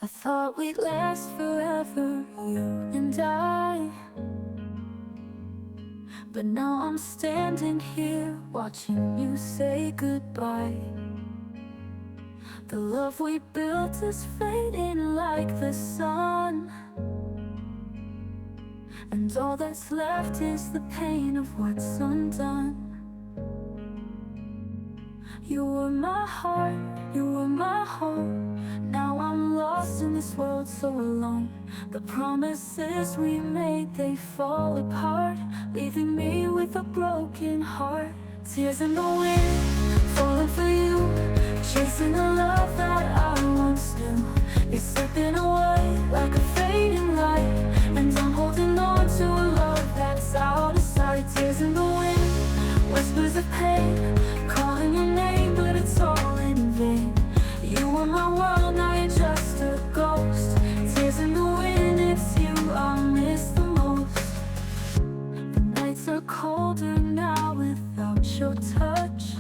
I thought we'd last forever, you and I. But now I'm standing here watching you say goodbye. The love we built is fading like the sun, and all that's left is the pain of what's undone. You were my heart, you were my home. Now I'm lost in this world so alone. The promises we made, they fall apart, leaving me with a broken heart. Tears in the wind, falling for you, chasing the love that I once knew. You're slipping away like a fading light, and I'm holding on to a love that's out of sight. Tears in the wind, whispers of pain, calling your name, but it's all in vain. You were my world, now you're just a ghost. Tears in the wind, it's you I miss the most. The nights are colder now without your touch.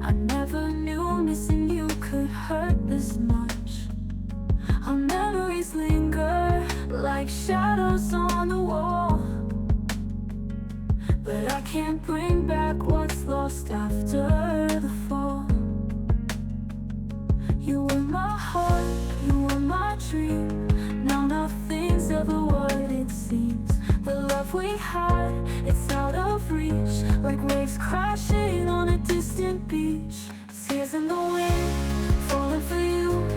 I never knew missing you could hurt this much. Our memories linger like shadows on the wall, but I can't bring back what's lost after the fall. You were my heart, you were my dream. Now nothing's ever what it seems. The love we had, it's out of reach, like waves crashing on a distant beach. Tears in the wind, falling for you,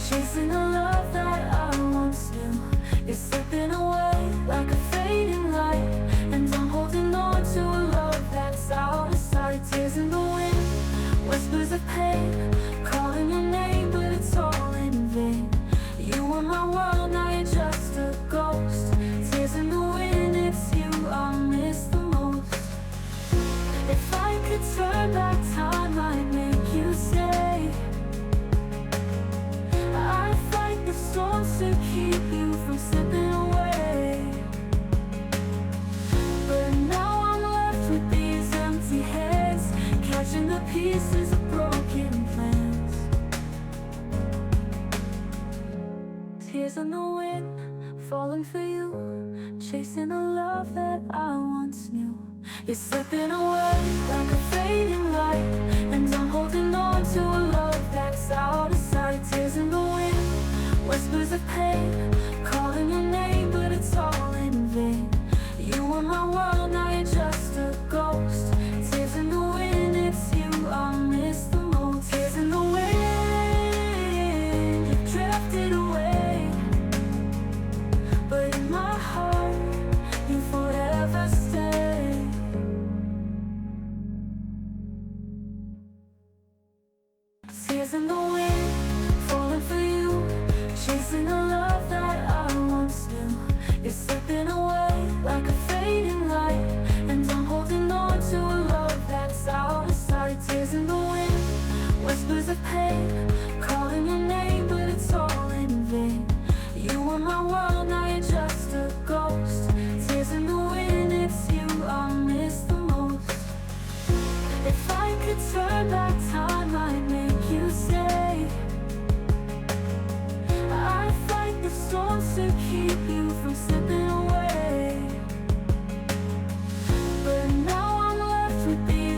chasing a love that I once knew. You're slipping away like a fading light, and I'm holding on to a love that's out of sight. Tears in the wind, whispers of pain, calling your name, but it's all in vain. You were my world, now you're just a ghost. Tears in the wind, it's you I miss the most. If I could turn back time, I'd make you stay. I'd fight the storms to keep you from slipping away. But now I'm left with these empty heads, catching the pieces of broken plans. Tears in the wind, falling for you, chasing a love that I once knew. You're slipping away like a fading light, and I'm holding on to a love that's out of sight. Tears in the wind, whispers of pain, calling your name, but it's all in vain. You were my world, now you're just a ghost. Tears in the wind, it's you I miss the most. Tears in the wind, you drifted away, but in my heart, you forever stay. Tears in the wind, falling for you, chasing a love that I once knew. You're slipping away like a fading light, and I'm holding on to a love that's out of sight. Tears in the wind, whispers of pain, calling your name, but it's all in vain. You were my world, now you're just a ghost. Tears in the wind, it's you I miss the most. If I could turn back